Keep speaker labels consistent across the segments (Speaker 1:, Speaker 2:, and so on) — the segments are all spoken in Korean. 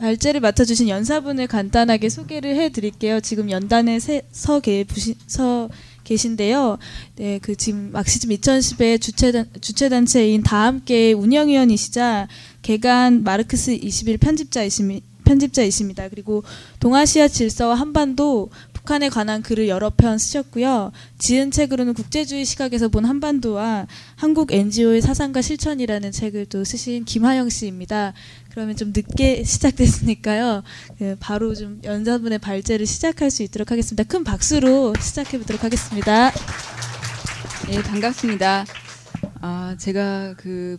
Speaker 1: 발제를 맡아주신 연사분을 간단하게 소개를 해드릴게요. 지금 연단에 서 계신데요. 네, 그 지금 막시즘 2010의 주최단체인 다함께 운영위원이시자 개간 마르크스 21 편집자이십니다. 그리고 동아시아 질서와 한반도, 북한에 관한 글을 여러 편 쓰셨고요. 지은 책으로는 국제주의 시각에서 본 한반도와 한국 NGO의 사상과 실천이라는 책을 또 쓰신 김하영 씨입니다. 그러면 좀 늦게 시작됐으니까요. 바로 좀 연사분의 발제를 시작할 수 있도록 하겠습니다. 큰 박수로 시작해 보도록 하겠습니다.
Speaker 2: 네, 반갑습니다. 제가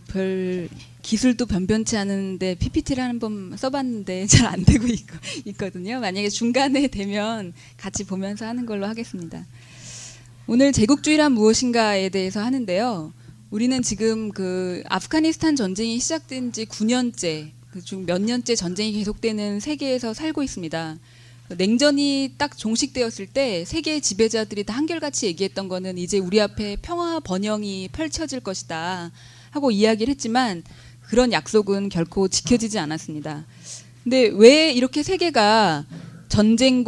Speaker 2: 별 기술도 변변치 않은데 PPT를 한번 써봤는데 잘 안 되고 있거든요. 만약에 중간에 되면 같이 보면서 하는 걸로 하겠습니다. 오늘 제국주의란 무엇인가에 대해서 하는데요. 우리는 지금 아프가니스탄 전쟁이 시작된 지 9년째, 중 몇 년째 전쟁이 계속되는 세계에서 살고 있습니다. 냉전이 딱 종식되었을 때 세계의 지배자들이 다 한결같이 얘기했던 거는 이제 우리 앞에 평화 번영이 펼쳐질 것이다 하고 이야기를 했지만 그런 약속은 결코 지켜지지 않았습니다. 근데 왜 이렇게 세계가 전쟁이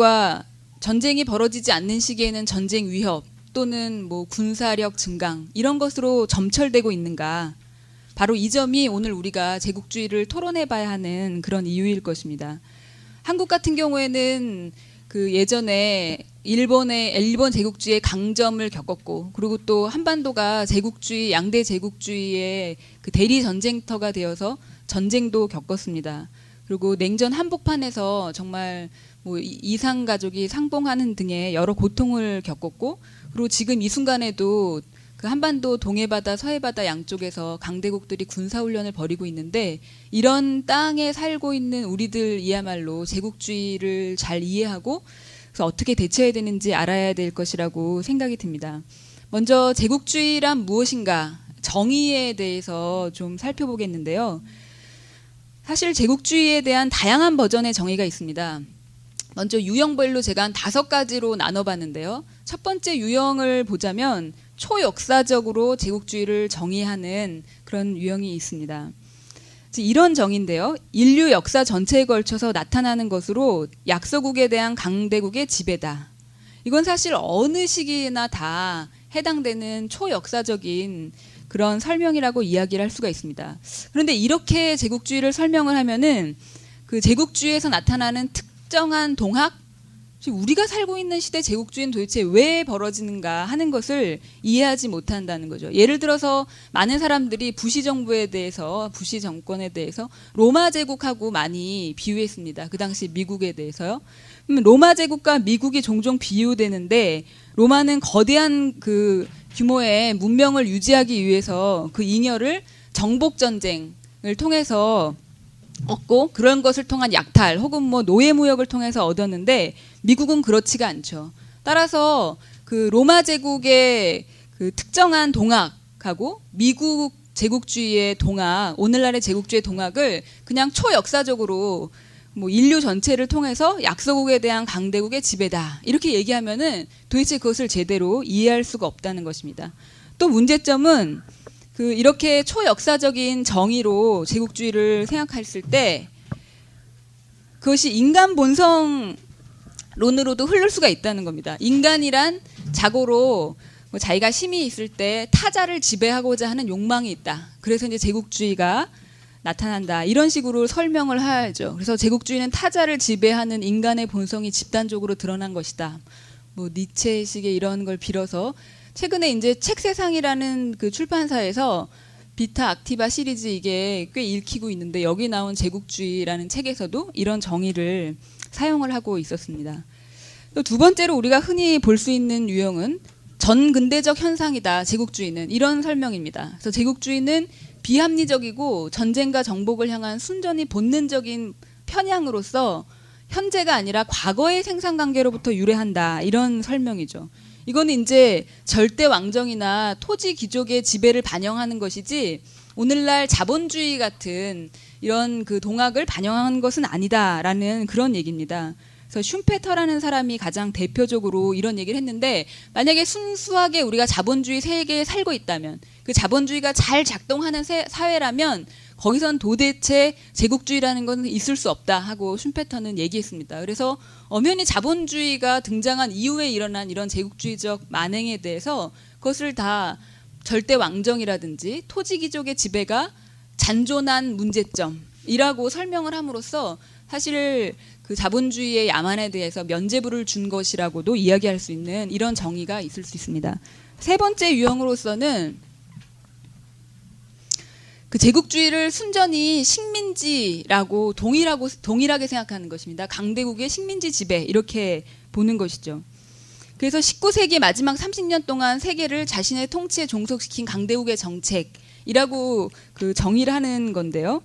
Speaker 2: 벌어지지 않는 시기에는 전쟁 위협 또는 군사력 증강 이런 것으로 점철되고 있는가? 바로 이 점이 오늘 우리가 제국주의를 토론해봐야 하는 그런 이유일 것입니다. 한국 같은 경우에는 예전에 일본 제국주의의 강점을 겪었고, 그리고 또 한반도가 양대 제국주의의 대리 전쟁터가 되어서 전쟁도 겪었습니다. 그리고 냉전 한복판에서 정말 이상 가족이 상봉하는 등의 여러 고통을 겪었고, 그리고 지금 이 순간에도 한반도 동해바다, 서해바다 양쪽에서 강대국들이 군사훈련을 벌이고 있는데, 이런 땅에 살고 있는 우리들이야말로 제국주의를 잘 이해하고 그래서 어떻게 대처해야 되는지 알아야 될 것이라고 생각이 듭니다. 먼저 제국주의란 무엇인가, 정의에 대해서 좀 살펴보겠는데요. 사실 제국주의에 대한 다양한 버전의 정의가 있습니다. 먼저 유형별로 제가 한 5가지로 나눠봤는데요. 첫 번째 유형을 보자면 초역사적으로 제국주의를 정의하는 그런 유형이 있습니다. 이런 정의인데요. 인류 역사 전체에 걸쳐서 나타나는 것으로 약소국에 대한 강대국의 지배다. 이건 사실 어느 시기나 다 해당되는 초역사적인 그런 설명이라고 이야기를 할 수가 있습니다. 그런데 이렇게 제국주의를 설명을 하면은 제국주의에서 나타나는 특정한 동학, 우리가 살고 있는 시대 제국주의는 도대체 왜 벌어지는가 하는 것을 이해하지 못한다는 거죠. 예를 들어서 많은 사람들이 부시 정권에 대해서 로마 제국하고 많이 비유했습니다. 그 당시 미국에 대해서요. 로마 제국과 미국이 종종 비유되는데, 로마는 거대한 규모의 문명을 유지하기 위해서 그 잉여를 정복 전쟁을 통해서 얻고, 그런 것을 통한 약탈 혹은 노예 무역을 통해서 얻었는데, 미국은 그렇지가 않죠. 따라서 로마 제국의 특정한 동학하고 미국 제국주의의 동학, 오늘날의 제국주의의 동학을 그냥 초역사적으로 인류 전체를 통해서 약소국에 대한 강대국의 지배다 이렇게 얘기하면은 도대체 그것을 제대로 이해할 수가 없다는 것입니다. 또 문제점은 이렇게 초역사적인 정의로 제국주의를 생각했을 때 그것이 인간 본성론으로도 흐를 수가 있다는 겁니다. 인간이란 자고로 자기가 힘이 있을 때 타자를 지배하고자 하는 욕망이 있다. 그래서 이제 제국주의가 나타난다. 이런 식으로 설명을 하죠. 그래서 제국주의는 타자를 지배하는 인간의 본성이 집단적으로 드러난 것이다. 니체식의 이런 걸 빌어서 최근에 이제 책세상이라는 출판사에서 비타 악티바 시리즈 이게 꽤 읽히고 있는데, 여기 나온 제국주의라는 책에서도 이런 정의를 사용을 하고 있었습니다. 또 두 번째로 우리가 흔히 볼 수 있는 유형은 전근대적 현상이다. 제국주의는 이런 설명입니다. 그래서 제국주의는 비합리적이고 전쟁과 정복을 향한 순전히 본능적인 편향으로서 현재가 아니라 과거의 생산관계로부터 유래한다. 이런 설명이죠. 이거는 이제 절대 왕정이나 토지 귀족의 지배를 반영하는 것이지 오늘날 자본주의 같은 이런 동학을 반영한 것은 아니다라는 그런 얘기입니다. 그래서 슌페터라는 사람이 가장 대표적으로 이런 얘기를 했는데, 만약에 순수하게 우리가 자본주의 세계에 살고 있다면, 그 자본주의가 잘 작동하는 사회라면 거기선 도대체 제국주의라는 건 있을 수 없다 하고 슌페터는 얘기했습니다. 그래서 엄연히 자본주의가 등장한 이후에 일어난 이런 제국주의적 만행에 대해서 그것을 다 절대 왕정이라든지 토지귀족의 지배가 잔존한 문제점이라고 설명을 함으로써 사실 그 자본주의의 야만에 대해서 면죄부를 준 것이라고도 이야기할 수 있는 이런 정의가 있을 수 있습니다. 세 번째 유형으로서는 그 제국주의를 순전히 식민지라고 동일하게 생각하는 것입니다. 강대국의 식민지 지배 이렇게 보는 것이죠. 그래서 19세기 마지막 30년 동안 세계를 자신의 통치에 종속시킨 강대국의 정책이라고 그 정의를 하는 건데요.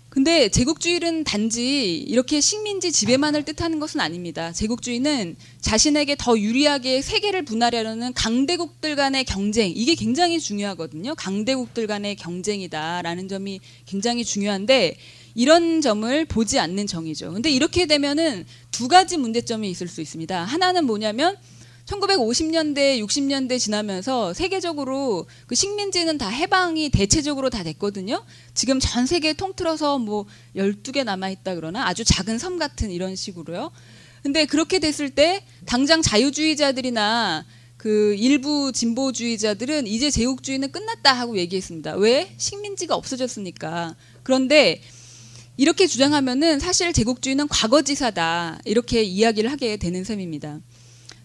Speaker 2: 근데 제국주의는 단지 이렇게 식민지 지배만을 뜻하는 것은 아닙니다. 제국주의는 자신에게 더 유리하게 세계를 분할하려는 강대국들 간의 경쟁, 이게 굉장히 중요하거든요. 강대국들 간의 경쟁이다라는 점이 굉장히 중요한데 이런 점을 보지 않는 정의죠. 근데 이렇게 되면은 두 가지 문제점이 있을 수 있습니다. 하나는 뭐냐면 1950년대, 60년대 지나면서 세계적으로 그 식민지는 다 해방이 대체적으로 다 됐거든요. 지금 전 세계 통틀어서 뭐 12개 남아있다 그러나 아주 작은 섬 같은 이런 식으로요. 근데 그렇게 됐을 때 당장 자유주의자들이나 그 일부 진보주의자들은 이제 제국주의는 끝났다 하고 얘기했습니다. 왜? 식민지가 없어졌으니까. 그런데 이렇게 주장하면은 사실 제국주의는 과거지사다. 이렇게 이야기를 하게 되는 셈입니다.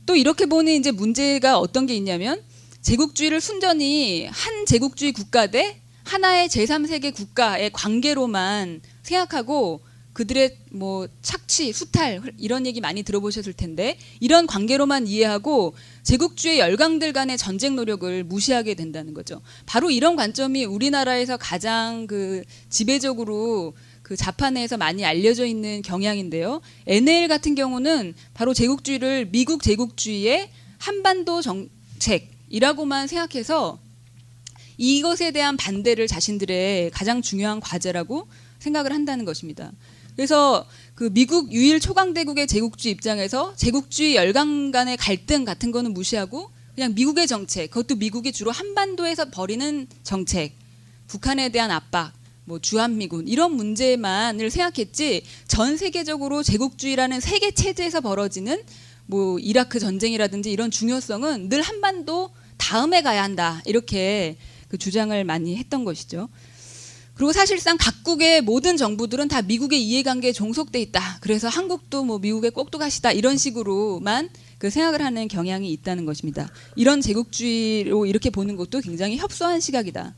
Speaker 2: 또 이렇게 보니 이제 문제가 어떤 게 있냐면 제국주의를 순전히 한 제국주의 국가 대 하나의 제3세계 국가의 관계로만 생각하고 그들의 뭐 착취, 수탈 이런 얘기 많이 들어보셨을 텐데 이런 관계로만 이해하고 제국주의 열강들 간의 전쟁 노력을 무시하게 된다는 거죠. 바로 이런 관점이 우리나라에서 가장 그 지배적으로 그 자판에서 많이 알려져 있는 경향인데요. NL 같은 경우는 바로 제국주의를 미국 제국주의의 한반도 정책이라고만 생각해서 이것에 대한 반대를 자신들의 가장 중요한 과제라고 생각을 한다는 것입니다. 그래서 그 미국 유일 초강대국의 제국주의 입장에서 제국주의 열강 간의 갈등 같은 거는 무시하고 그냥 미국의 정책, 그것도 미국이 주로 한반도에서 벌이는 정책, 북한에 대한 압박, 뭐 주한미군 이런 문제만을 생각했지 전 세계적으로 제국주의라는 세계 체제에서 벌어지는 뭐 이라크 전쟁이라든지 이런 중요성은 늘 한반도 다음에 가야 한다 이렇게 그 주장을 많이 했던 것이죠. 그리고 사실상 각국의 모든 정부들은 다 미국의 이해관계에 종속돼 있다. 그래서 한국도 뭐 미국의 꼭두가시다 이런 식으로만 그 생각을 하는 경향이 있다는 것입니다. 이런 제국주의로 이렇게 보는 것도 굉장히 협소한 시각이다.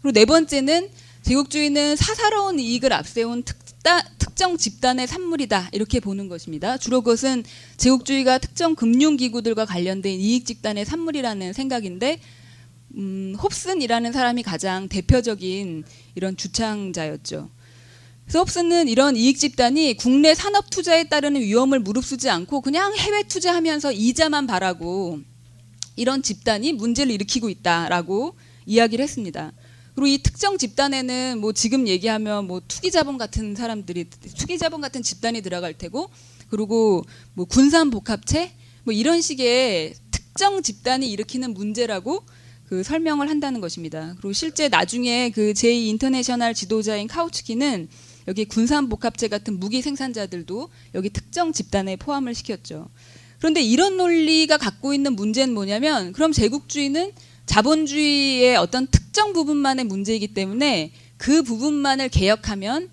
Speaker 2: 그리고 네 번째는 제국주의는 사사로운 이익을 앞세운 특정 집단의 산물이다 이렇게 보는 것입니다. 주로 그것은 제국주의가 특정 금융기구들과 관련된 이익 집단의 산물이라는 생각인데 홉슨이라는 사람이 가장 대표적인 이런 주창자였죠. 그래서 홉슨은 이런 이익 집단이 국내 산업 투자에 따르는 위험을 무릅쓰지 않고 그냥 해외 투자하면서 이자만 바라고 이런 집단이 문제를 일으키고 있다라고 이야기를 했습니다. 그리고 이 특정 집단에는 뭐 지금 얘기하면 뭐 투기자본 같은 집단이 들어갈 테고 그리고 뭐 군산복합체 뭐 이런 식의 특정 집단이 일으키는 문제라고 그 설명을 한다는 것입니다. 그리고 실제 나중에 그 제2 인터내셔널 지도자인 카우츠키는 여기 군산복합체 같은 무기 생산자들도 여기 특정 집단에 포함을 시켰죠. 그런데 이런 논리가 갖고 있는 문제는 뭐냐면 그럼 제국주의는 자본주의의 어떤 특정 부분만의 문제이기 때문에 그 부분만을 개혁하면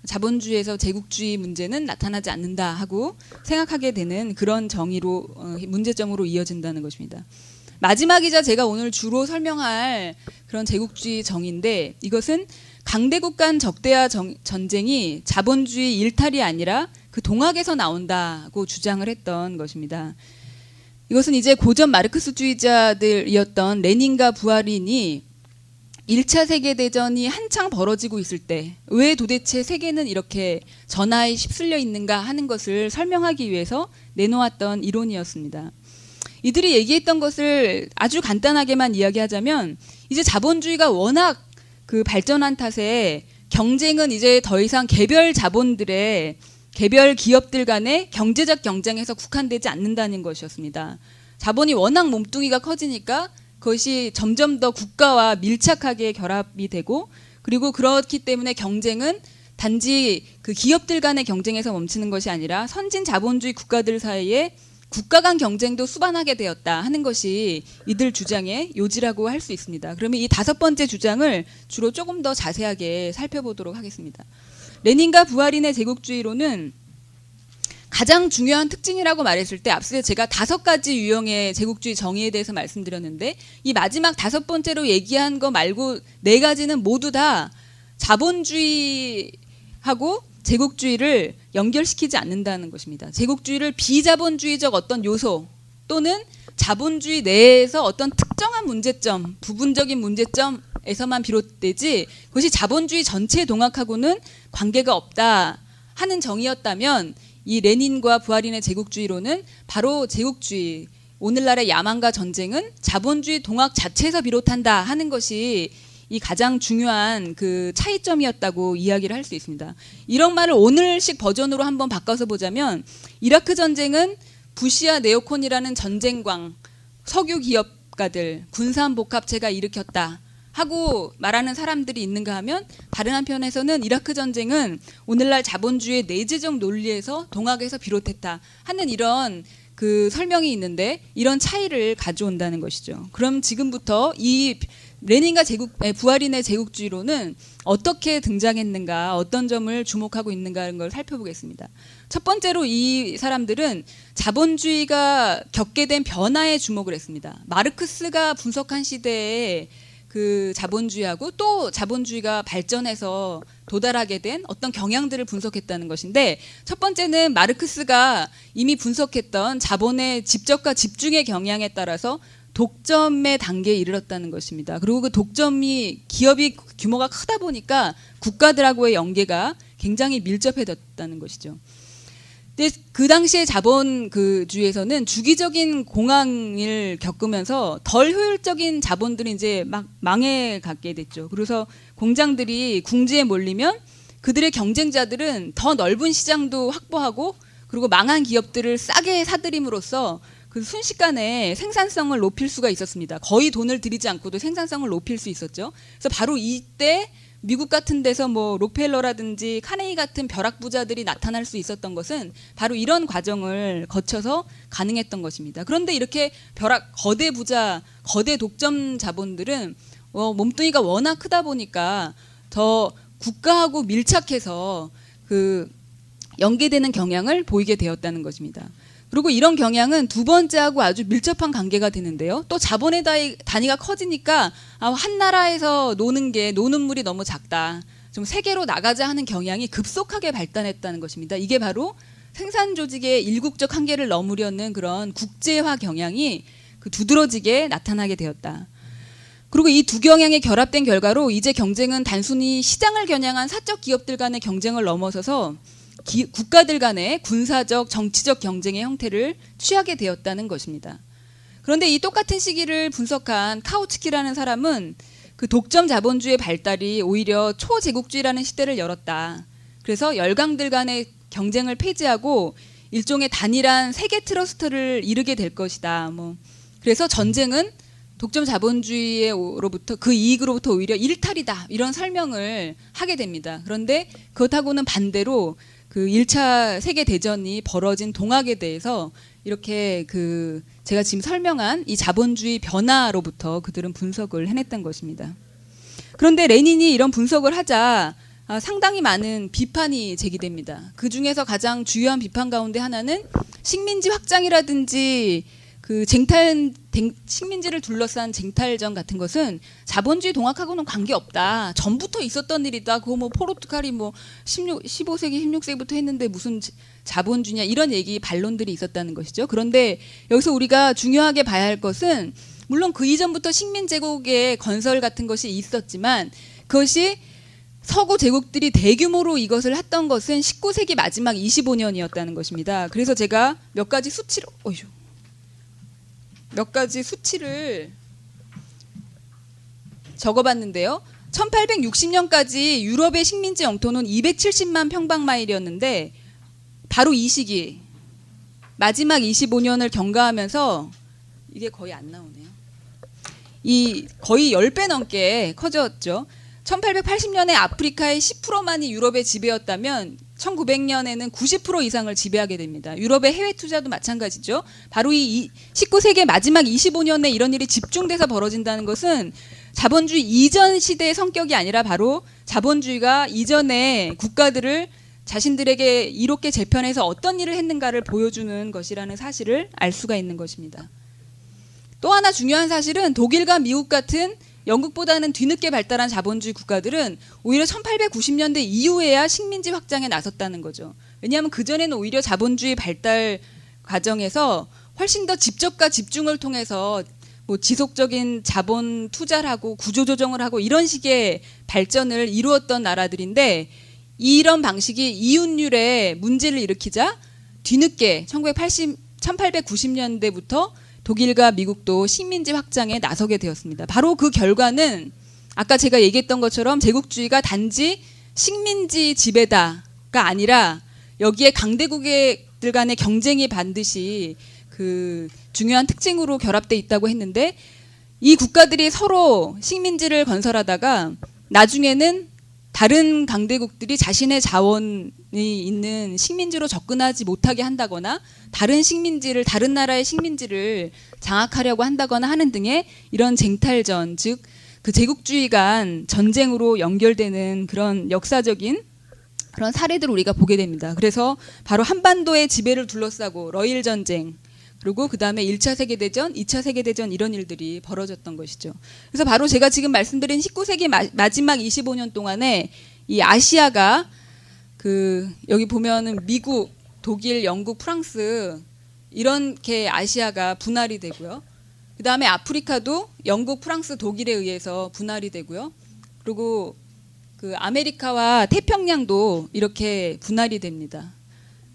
Speaker 2: 자본주의에서 제국주의 문제는 나타나지 않는다 하고 생각하게 되는 그런 정의로 문제점으로 이어진다는 것입니다. 마지막이자 제가 오늘 주로 설명할 그런 제국주의 정의인데 이것은 강대국 간 적대화 전쟁이 자본주의 일탈이 아니라 그 동학에서 나온다고 주장을 했던 것입니다. 이것은 이제 고전 마르크스주의자들이었던 레닌과 부하린이 1차 세계대전이 한창 벌어지고 있을 때 왜 도대체 세계는 이렇게 전하에 휩쓸려 있는가 하는 것을 설명하기 위해서 내놓았던 이론이었습니다. 이들이 얘기했던 것을 아주 간단하게만 이야기하자면 이제 자본주의가 워낙 그 발전한 탓에 경쟁은 이제 더 이상 개별 자본들의 개별 기업들 간의 경제적 경쟁에서 국한되지 않는다는 것이었습니다. 자본이 워낙 몸뚱이가 커지니까 그것이 점점 더 국가와 밀착하게 결합이 되고 그리고 그렇기 때문에 경쟁은 단지 그 기업들 간의 경쟁에서 멈추는 것이 아니라 선진 자본주의 국가들 사이에 국가 간 경쟁도 수반하게 되었다 하는 것이 이들 주장의 요지라고 할 수 있습니다. 그러면 이 5번째 주장을 주로 조금 더 자세하게 살펴보도록 하겠습니다. 레닌과 부하린의 제국주의론은 가장 중요한 특징이라고 말했을 때 앞서 제가 5가지 유형의 제국주의 정의에 대해서 말씀드렸는데 이 마지막 5번째로 얘기한 거 말고 4가지는 모두 다 자본주의하고 제국주의를 연결시키지 않는다는 것입니다. 제국주의를 비자본주의적 어떤 요소 또는 자본주의 내에서 어떤 특정한 문제점, 부분적인 문제점에서만 비롯되지 그것이 자본주의 전체에 동학하고는 관계가 없다 하는 정의였다면 이 레닌과 부하린의 제국주의론은 바로 제국주의, 오늘날의 야망과 전쟁은 자본주의 동학 자체에서 비롯한다 하는 것이 이 가장 중요한 그 차이점이었다고 이야기를 할 수 있습니다. 이런 말을 오늘식 버전으로 한번 바꿔서 보자면 이라크 전쟁은 부시와 네오콘이라는 전쟁광, 석유 기업가들, 군산복합체가 일으켰다 하고 말하는 사람들이 있는가 하면 다른 한편에서는 이라크 전쟁은 오늘날 자본주의의 내재적 논리에서 동학에서 비롯했다 하는 이런 그 설명이 있는데 이런 차이를 가져온다는 것이죠. 그럼 지금부터 이 레닌과 부하린의 제국주의론은 어떻게 등장했는가, 어떤 점을 주목하고 있는가 하는 걸 살펴보겠습니다. 첫 번째로 이 사람들은 자본주의가 겪게 된 변화에 주목을 했습니다. 마르크스가 분석한 시대에 그 자본주의하고 또 자본주의가 발전해서 도달하게 된 어떤 경향들을 분석했다는 것인데 첫 번째는 마르크스가 이미 분석했던 자본의 집적과 집중의 경향에 따라서 독점의 단계에 이르렀다는 것입니다. 그리고 그 독점이 기업이 규모가 크다 보니까 국가들하고의 연계가 굉장히 밀접해졌다는 것이죠. 근데 그 당시에 자본주의에서는 주기적인 공황을 겪으면서 덜 효율적인 자본들이 이제 막 망해가게 됐죠. 그래서 공장들이 궁지에 몰리면 그들의 경쟁자들은 더 넓은 시장도 확보하고 그리고 망한 기업들을 싸게 사들임으로써 그 순식간에 생산성을 높일 수가 있었습니다. 거의 돈을 들이지 않고도 생산성을 높일 수 있었죠. 그래서 바로 이때 미국 같은 데서 뭐 록펠러라든지 카네기 같은 벼락 부자들이 나타날 수 있었던 것은 바로 이런 과정을 거쳐서 가능했던 것입니다. 그런데 이렇게 거대 부자, 거대 독점 자본들은 몸뚱이가 워낙 크다 보니까 더 국가하고 밀착해서 그 연계되는 경향을 보이게 되었다는 것입니다. 그리고 이런 경향은 두 번째하고 아주 밀접한 관계가 되는데요. 또 자본의 단위가 커지니까 한 나라에서 노는 물이 너무 작다. 좀 세계로 나가자 하는 경향이 급속하게 발달했다는 것입니다. 이게 바로 생산 조직의 일국적 한계를 넘으려는 그런 국제화 경향이 그 두드러지게 나타나게 되었다. 그리고 이 두 경향이 결합된 결과로 이제 경쟁은 단순히 시장을 겨냥한 사적 기업들 간의 경쟁을 넘어서서 국가들 간의 군사적, 정치적 경쟁의 형태를 취하게 되었다는 것입니다. 그런데 이 똑같은 시기를 분석한 카우츠키라는 사람은 그 독점 자본주의의 발달이 오히려 초제국주의라는 시대를 열었다. 그래서 열강들 간의 경쟁을 폐지하고 일종의 단일한 세계 트러스트를 이루게 될 것이다. 그래서 전쟁은 독점 자본주의로부터 그 이익으로부터 오히려 일탈이다. 이런 설명을 하게 됩니다. 그런데 그렇다고는 반대로 그 1차 세계대전이 벌어진 동학에 대해서 이렇게 그 제가 지금 설명한 이 자본주의 변화로부터 그들은 분석을 해냈던 것입니다. 그런데 레닌이 이런 분석을 하자 상당히 많은 비판이 제기됩니다. 그 중에서 가장 주요한 비판 가운데 하나는 식민지 확장이라든지 그 식민지를 둘러싼 쟁탈전 같은 것은 자본주의 동학하고는 관계없다. 전부터 있었던 일이다. 그거 뭐 포르투갈이 뭐 15세기, 16세기부터 했는데 무슨 자본주의냐 이런 얘기 반론들이 있었다는 것이죠. 그런데 여기서 우리가 중요하게 봐야 할 것은 물론 그 이전부터 식민제국의 건설 같은 것이 있었지만 그것이 서구 제국들이 대규모로 이것을 했던 것은 19세기 마지막 25년이었다는 것입니다. 그래서 제가 몇 가지 수치를 적어봤는데요. 1860년까지 유럽의 식민지 영토는 270만 평방마일이었는데 바로 이 시기 마지막 25년을 경과하면서 이게 거의 안 나오네요. 이 거의 10배 넘게 커졌죠. 1880년에 아프리카의 10%만이 유럽의 지배였다면 1900년에는 90% 이상을 지배하게 됩니다. 유럽의 해외 투자도 마찬가지죠. 바로 이 19세기 마지막 25년에 이런 일이 집중돼서 벌어진다는 것은 자본주의 이전 시대의 성격이 아니라 바로 자본주의가 이전에 국가들을 자신들에게 이롭게 재편해서 어떤 일을 했는가를 보여주는 것이라는 사실을 알 수가 있는 것입니다. 또 하나 중요한 사실은 독일과 미국 같은 영국보다는 뒤늦게 발달한 자본주의 국가들은 오히려 1890년대 이후에야 식민지 확장에 나섰다는 거죠. 왜냐하면 그전에는 오히려 자본주의 발달 과정에서 훨씬 더 집적과 집중을 통해서 뭐 지속적인 자본 투자를 하고 구조조정을 하고 이런 식의 발전을 이루었던 나라들인데 이런 방식이 이웃률에 문제를 일으키자 뒤늦게 1890년대부터 독일과 미국도 식민지 확장에 나서게 되었습니다. 바로 그 결과는 아까 제가 얘기했던 것처럼 제국주의가 단지 식민지 지배다가 아니라 여기에 강대국들 간의 경쟁이 반드시 그 중요한 특징으로 결합돼 있다고 했는데 이 국가들이 서로 식민지를 건설하다가 나중에는 다른 강대국들이 자신의 자원이 있는 식민지로 접근하지 못하게 한다거나 다른 나라의 식민지를 장악하려고 한다거나 하는 등의 이런 쟁탈전, 즉 그 제국주의 간 전쟁으로 연결되는 그런 역사적인 그런 사례들을 우리가 보게 됩니다. 그래서 바로 한반도의 지배를 둘러싸고 러일 전쟁, 그리고 그 다음에 1차 세계대전, 2차 세계대전 이런 일들이 벌어졌던 것이죠. 그래서 바로 제가 지금 말씀드린 19세기 마지막 25년 동안에 이 아시아가 그 여기 보면은 미국, 독일, 영국, 프랑스 이렇게 아시아가 분할이 되고요. 그 다음에 아프리카도 영국, 프랑스, 독일에 의해서 분할이 되고요. 그리고 그 아메리카와 태평양도 이렇게 분할이 됩니다.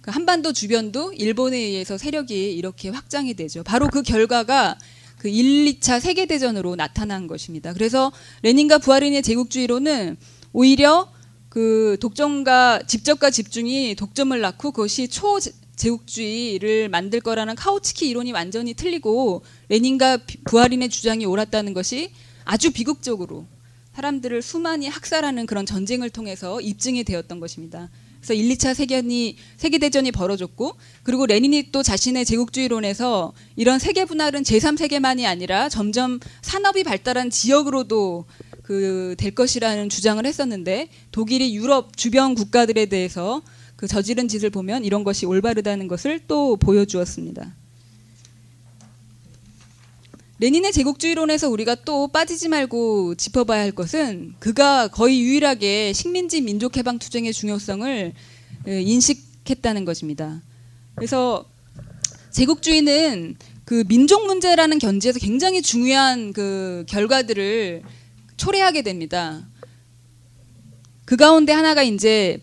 Speaker 2: 그 한반도 주변도 일본에 의해서 세력이 이렇게 확장이 되죠. 바로 그 결과가 그 1, 2차 세계대전으로 나타난 것입니다. 그래서 레닌과 부하린의 제국주의론은 오히려 그 독점과 집적과 집중이 독점을 낳고 그것이 초제국주의를 만들 거라는 카우츠키 이론이 완전히 틀리고 레닌과 부하린의 주장이 옳았다는 것이 아주 비극적으로 사람들을 수많이 학살하는 그런 전쟁을 통해서 입증이 되었던 것입니다. 그래서 1, 2차 세계대전이 벌어졌고 그리고 레닌이 또 자신의 제국주의론에서 이런 세계 분할은 제3세계만이 아니라 점점 산업이 발달한 지역으로도 될 것이라는 주장을 했었는데 독일이 유럽 주변 국가들에 대해서 그 저지른 짓을 보면 이런 것이 올바르다는 것을 또 보여주었습니다. 레닌의 제국주의론에서 우리가 또 빠지지 말고 짚어봐야 할 것은 그가 거의 유일하게 식민지 민족해방투쟁의 중요성을 인식했다는 것입니다. 그래서 제국주의는 그 민족 문제라는 견지에서 굉장히 중요한 그 결과들을 초래하게 됩니다. 그 가운데 하나가 이제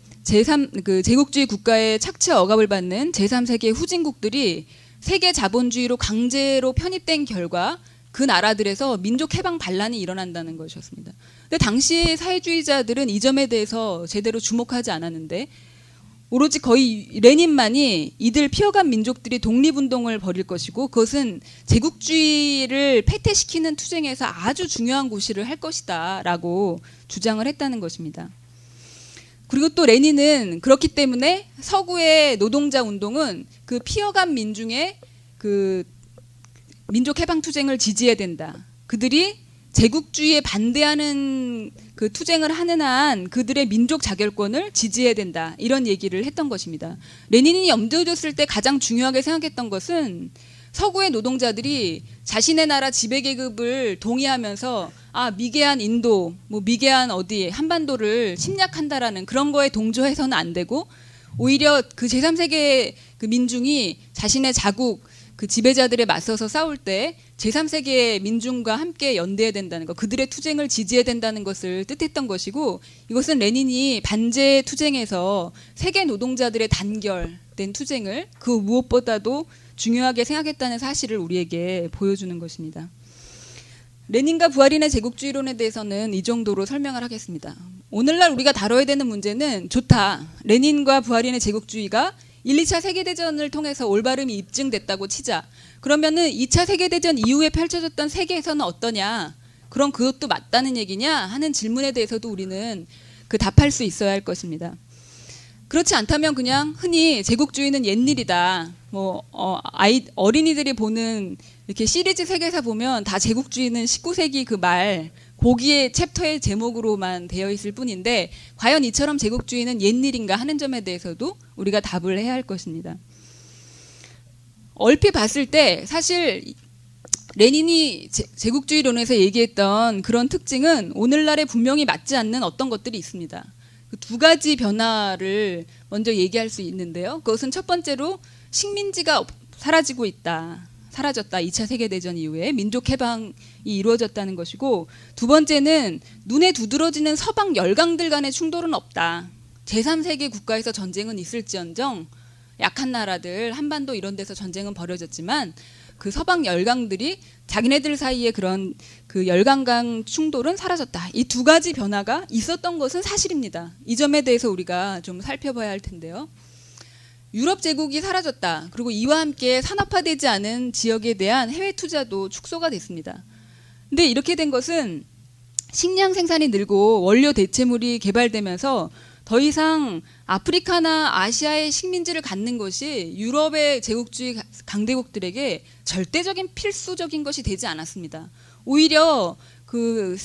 Speaker 2: 그 제국주의 국가의 착취 억압을 받는 제3세계 후진국들이 세계 자본주의로 강제로 편입된 결과 그 나라들에서 민족 해방 반란이 일어난다는 것이었습니다. 근데 당시 사회주의자들은 이 점에 대해서 제대로 주목하지 않았는데 오로지 거의 레닌만이 이들 피어간 민족들이 독립운동을 벌일 것이고 그것은 제국주의를 패퇴시키는 투쟁에서 아주 중요한 고시를 할 것이다 라고 주장을 했다는 것입니다. 그리고 또 레닌은 그렇기 때문에 서구의 노동자 운동은 그 피어간 민중의 그 민족 해방 투쟁을 지지해야 된다. 그들이 제국주의에 반대하는 그 투쟁을 하는 한 그들의 민족 자결권을 지지해야 된다. 이런 얘기를 했던 것입니다. 레닌이 염두에 뒀을 때 가장 중요하게 생각했던 것은 서구의 노동자들이 자신의 나라 지배계급을 동의하면서 미개한 인도, 뭐 미개한 어디 한반도를 침략한다라는 그런 거에 동조해서는 안 되고 오히려 그 제3세계 그 민중이 자신의 자국 그 지배자들에 맞서서 싸울 때 제3세계의 민중과 함께 연대해야 된다는 것, 그들의 투쟁을 지지해야 된다는 것을 뜻했던 것이고 이것은 레닌이 반제 투쟁에서 세계 노동자들의 단결된 투쟁을 그 무엇보다도 중요하게 생각했다는 사실을 우리에게 보여주는 것입니다. 레닌과 부하린의 제국주의론에 대해서는 이 정도로 설명을 하겠습니다. 오늘날 우리가 다뤄야 되는 문제는 좋다. 레닌과 부하린의 제국주의가 1, 2차 세계대전을 통해서 올바름이 입증됐다고 치자. 그러면은 2차 세계대전 이후에 펼쳐졌던 세계에서는 어떠냐? 그럼 그것도 맞다는 얘기냐 하는 질문에 대해서도 우리는 답할 수 있어야 할 것입니다. 그렇지 않다면 그냥 흔히 제국주의는 옛일이다. 어린이들이 보는 이렇게 시리즈 세계사 보면 다 제국주의는 19세기 그 말 거기에 챕터의 제목으로만 되어 있을 뿐인데 과연 이처럼 제국주의는 옛일인가 하는 점에 대해서도 우리가 답을 해야 할 것입니다. 얼핏 봤을 때 사실 레닌이 제국주의론에서 얘기했던 그런 특징은 오늘날에 분명히 맞지 않는 어떤 것들이 있습니다. 그 두 가지 변화를 먼저 얘기할 수 있는데요. 그것은 첫 번째로 식민지가 사라지고 있다. 사라졌다. 2차 세계대전 이후에 민족 해방이 이루어졌다는 것이고, 두 번째는 눈에 두드러지는 서방 열강들 간의 충돌은 없다. 제3세계 국가에서 전쟁은 있을지언정 약한 나라들 한반도 이런 데서 전쟁은 벌어졌지만 그 서방 열강들이 자기네들 사이에 그런 그 열강 간 충돌은 사라졌다. 이 두 가지 변화가 있었던 것은 사실입니다. 이 점에 대해서 우리가 좀 살펴봐야 할 텐데요. 유럽 제국이 사라졌다. 그리고 이와 함께 산업화되지 않은 지역에 대한 해외 투자도 축소가 됐습니다. 근데 이렇게 된 것은 식량 생산이 늘고 원료 대체물이 개발되면서 더 이상 아프리카나 아시아의 식민지를 갖는 것이 유럽의 제국주의 강대국들에게 절대적인 필수적인 것이 되지 않았습니다. 오히려 그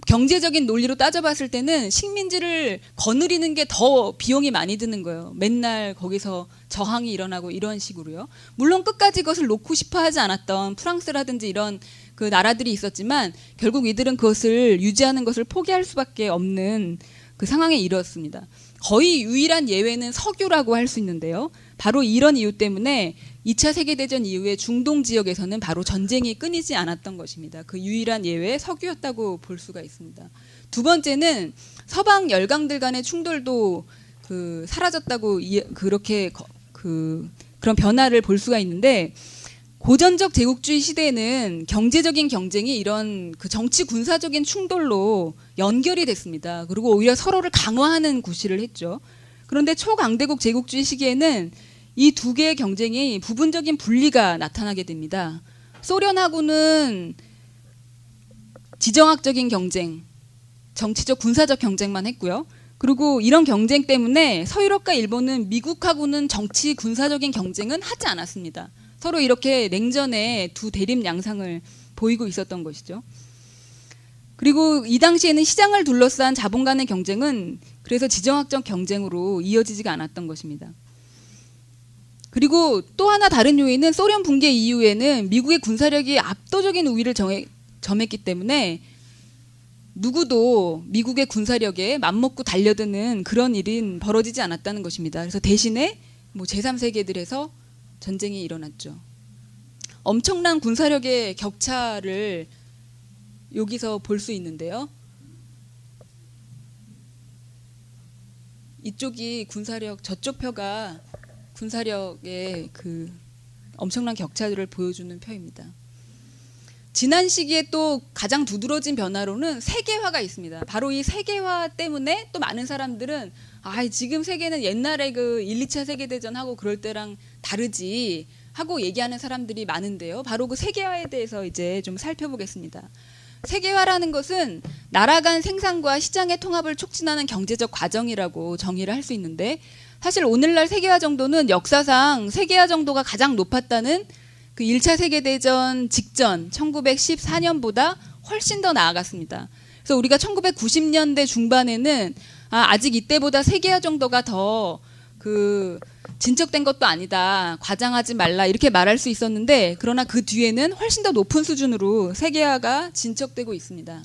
Speaker 2: 경제적인 논리로 따져봤을 때는 식민지를 거느리는 게 더 비용이 많이 드는 거예요. 맨날 거기서 저항이 일어나고 이런 식으로요. 물론 끝까지 그것을 놓고 싶어 하지 않았던 프랑스라든지 이런 그 나라들이 있었지만 결국 이들은 그것을 유지하는 것을 포기할 수밖에 없는 그 상황에 이르렀습니다. 거의 유일한 예외는 석유라고 할 수 있는데요. 바로 이런 이유 때문에 2차 세계대전 이후에 중동 지역에서는 바로 전쟁이 끊이지 않았던 것입니다. 그 유일한 예외 석유였다고 볼 수가 있습니다. 두 번째는 서방 열강들 간의 충돌도 사라졌다고 그렇게 그런 변화를 볼 수가 있는데, 고전적 제국주의 시대에는 경제적인 경쟁이 이런 그 정치 군사적인 충돌로 연결이 됐습니다. 그리고 오히려 서로를 강화하는 구실을 했죠. 그런데 초강대국 제국주의 시기에는 이 두 개의 경쟁이 부분적인 분리가 나타나게 됩니다. 소련하고는 지정학적인 경쟁, 정치적 군사적 경쟁만 했고요. 그리고 이런 경쟁 때문에 서유럽과 일본은 미국하고는 정치 군사적인 경쟁은 하지 않았습니다. 서로 이렇게 냉전의 두 대립 양상을 보이고 있었던 것이죠. 그리고 이 당시에는 시장을 둘러싼 자본 간의 경쟁은 그래서 지정학적 경쟁으로 이어지지가 않았던 것입니다. 그리고 또 하나 다른 요인은 소련 붕괴 이후에는 미국의 군사력이 압도적인 우위를 점했기 때문에 누구도 미국의 군사력에 맘먹고 달려드는 그런 일은 벌어지지 않았다는 것입니다. 그래서 대신에 제3세계들에서 전쟁이 일어났죠. 엄청난 군사력의 격차를 여기서 볼 수 있는데요. 이쪽이 군사력, 저쪽 표가 군사력의 그 엄청난 격차를 보여주는 표입니다. 지난 시기에 또 가장 두드러진 변화로는 세계화가 있습니다. 바로 이 세계화 때문에 또 많은 사람들은 지금 세계는 옛날에 그 1, 2차 세계대전하고 그럴 때랑 다르지 하고 얘기하는 사람들이 많은데요. 바로 그 세계화에 대해서 이제 좀 살펴보겠습니다. 세계화라는 것은 나라 간 생산과 시장의 통합을 촉진하는 경제적 과정이라고 정의를 할 수 있는데, 사실 오늘날 세계화 정도는 역사상 세계화 정도가 가장 높았다는 그 1차 세계대전 직전 1914년보다 훨씬 더 나아갔습니다. 그래서 우리가 1990년대 중반에는 아직 이때보다 세계화 정도가 더 진척된 것도 아니다, 과장하지 말라 이렇게 말할 수 있었는데, 그러나 그 뒤에는 훨씬 더 높은 수준으로 세계화가 진척되고 있습니다.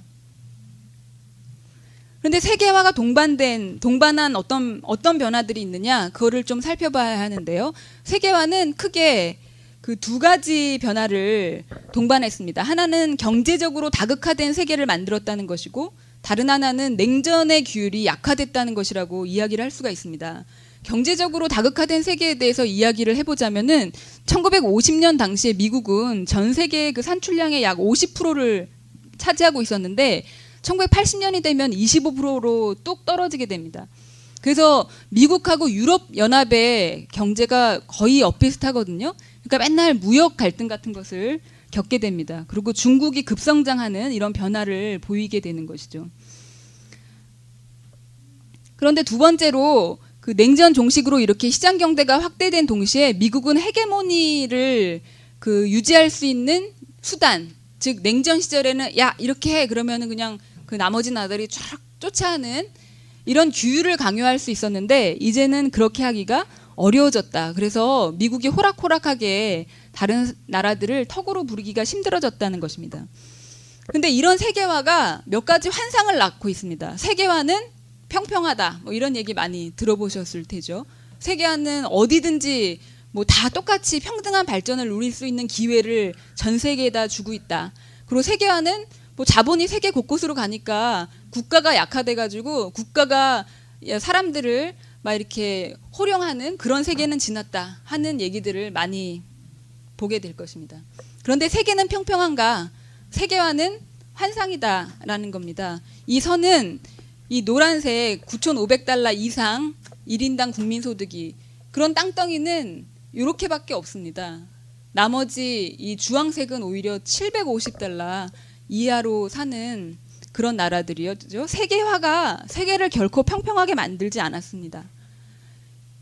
Speaker 2: 그런데 세계화가 동반한 어떤 변화들이 있느냐, 그거를 좀 살펴봐야 하는데요. 세계화는 크게 그 두 가지 변화를 동반했습니다. 하나는 경제적으로 다극화된 세계를 만들었다는 것이고, 다른 하나는 냉전의 규율이 약화됐다는 것이라고 이야기를 할 수가 있습니다. 경제적으로 다극화된 세계에 대해서 이야기를 해보자면은 1950년 당시에 미국은 전 세계의 그 산출량의 약 50%를 차지하고 있었는데 1980년이 되면 25%로 뚝 떨어지게 됩니다. 그래서 미국하고 유럽 연합의 경제가 거의 엇비슷하거든요. 그러니까 맨날 무역 갈등 같은 것을 겪게 됩니다. 그리고 중국이 급성장하는 이런 변화를 보이게 되는 것이죠. 그런데 두 번째로 그 냉전 종식으로 이렇게 시장 경제가 확대된 동시에 미국은 헤게모니를 그 유지할 수 있는 수단, 즉 냉전 시절에는 야 이렇게 해 그러면은 그냥 그 나머지 나라들이 쫙 쫓아하는 이런 규율을 강요할 수 있었는데 이제는 그렇게 하기가 어려워졌다. 그래서 미국이 호락호락하게 다른 나라들을 턱으로 부리기가 힘들어졌다는 것입니다. 근데 이런 세계화가 몇 가지 환상을 낳고 있습니다. 세계화는 평평하다. 뭐 이런 얘기 많이 들어보셨을 테죠. 세계화는 어디든지 뭐 다 똑같이 평등한 발전을 누릴 수 있는 기회를 전 세계에다 주고 있다. 그리고 세계화는 뭐 자본이 세계 곳곳으로 가니까 국가가 약화돼가지고 국가가 사람들을 막 이렇게 호령하는 그런 세계는 지났다 하는 얘기들을 많이 보게 될 것입니다. 그런데 세계는 평평한가? 세계화는 환상이다라는 겁니다. 이 선은 이 노란색 9,500달러 이상 1인당 국민소득이 그런 땅덩이는 이렇게밖에 없습니다. 나머지 이 주황색은 오히려 750달러 이하로 사는 그런 나라들이었죠. 세계화가 세계를 결코 평평하게 만들지 않았습니다.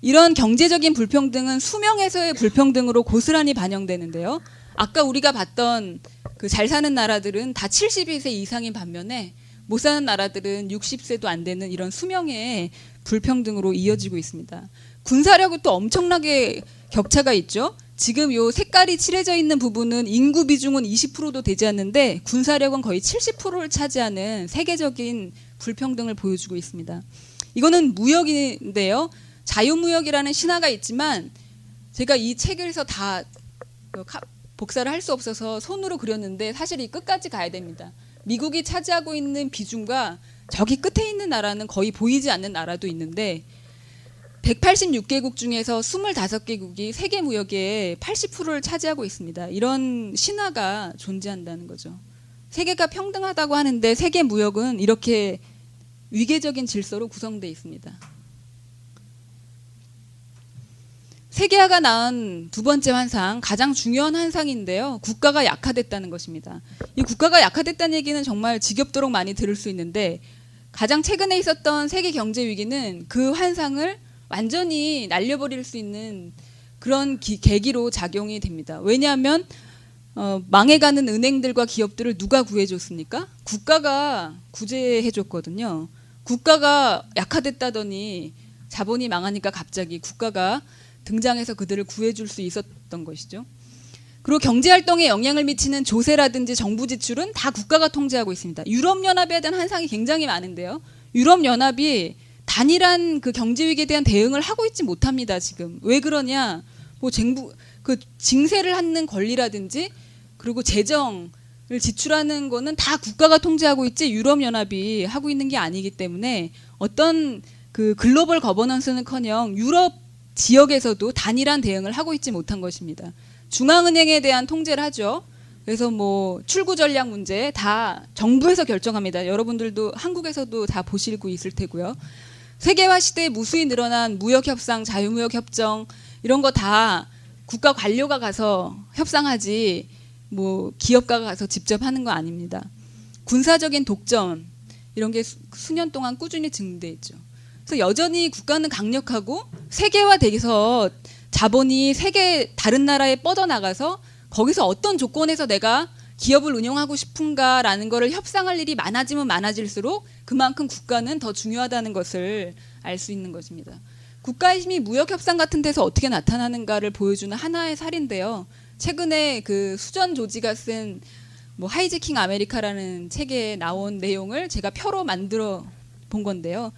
Speaker 2: 이런 경제적인 불평등은 수명에서의 불평등으로 고스란히 반영되는데요. 아까 우리가 봤던 그 잘 사는 나라들은 다 72세 이상인 반면에 못 사는 나라들은 60세도 안 되는 이런 수명의 불평등으로 이어지고 있습니다. 군사력은 또 엄청나게 격차가 있죠. 지금 요 색깔이 칠해져 있는 부분은 인구 비중은 20%도 되지 않는데 군사력은 거의 70%를 차지하는 세계적인 불평등을 보여주고 있습니다. 이거는 무역인데요. 자유무역이라는 신화가 있지만 제가 이 책에서 다 복사를 할 수 없어서 손으로 그렸는데 사실 이 끝까지 가야 됩니다. 미국이 차지하고 있는 비중과 저기 끝에 있는 나라는 거의 보이지 않는 나라도 있는데 186개국 중에서 25개국이 세계 무역의 80%를 차지하고 있습니다. 이런 신화가 존재한다는 거죠. 세계가 평등하다고 하는데 세계 무역은 이렇게 위계적인 질서로 구성되어 있습니다. 세계화가 낳은 두 번째 환상, 가장 중요한 환상인데요. 국가가 약화됐다는 것입니다. 이 국가가 약화됐다는 얘기는 정말 지겹도록 많이 들을 수 있는데 가장 최근에 있었던 세계 경제 위기는 그 환상을 완전히 날려버릴 수 있는 그런 계기로 작용이 됩니다. 왜냐하면 망해가는 은행들과 기업들을 누가 구해줬습니까? 국가가 구제해줬거든요. 국가가 약화됐다더니 자본이 망하니까 갑자기 국가가 등장해서 그들을 구해줄 수 있었던 것이죠. 그리고 경제활동에 영향을 미치는 조세라든지 정부 지출은 다 국가가 통제하고 있습니다. 유럽연합에 대한 환상이 굉장히 많은데요. 유럽연합이 단일한 그 경제위기에 대한 대응을 하고 있지 못합니다. 지금 왜 그러냐? 뭐 그 징세를 하는 권리라든지 그리고 재정을 지출하는 거는 다 국가가 통제하고 있지 유럽연합이 하고 있는 게 아니기 때문에 어떤 그 글로벌 거버넌스는커녕 유럽 지역에서도 단일한 대응을 하고 있지 못한 것입니다. 중앙은행에 대한 통제를 하죠. 그래서 뭐 출구 전략 문제 다 정부에서 결정합니다. 여러분들도 한국에서도 다 보시고 있을 테고요. 세계화 시대에 무수히 늘어난 무역협상, 자유무역협정 이런 거 다 국가 관료가 가서 협상하지 뭐 기업가가 가서 직접 하는 거 아닙니다. 군사적인 독점 이런 게 수년 동안 꾸준히 증대돼 있죠. 그래서 여전히 국가는 강력하고 세계화돼서 자본이 세계 다른 나라에 뻗어나가서 거기서 어떤 조건에서 내가 기업을 운영하고 싶은가라는 거를 협상할 일이 많아지면 많아질수록 그만큼 국가는 더 중요하다는 것을 알 수 있는 것입니다. 국가의 힘이 무역협상 같은 데서 어떻게 나타나는가를 보여주는 하나의 사례인데요. 최근에 그 수전 조지가 쓴 뭐 하이제킹 아메리카라는 책에 나온 내용을 제가 표로 만들어 본 건데요.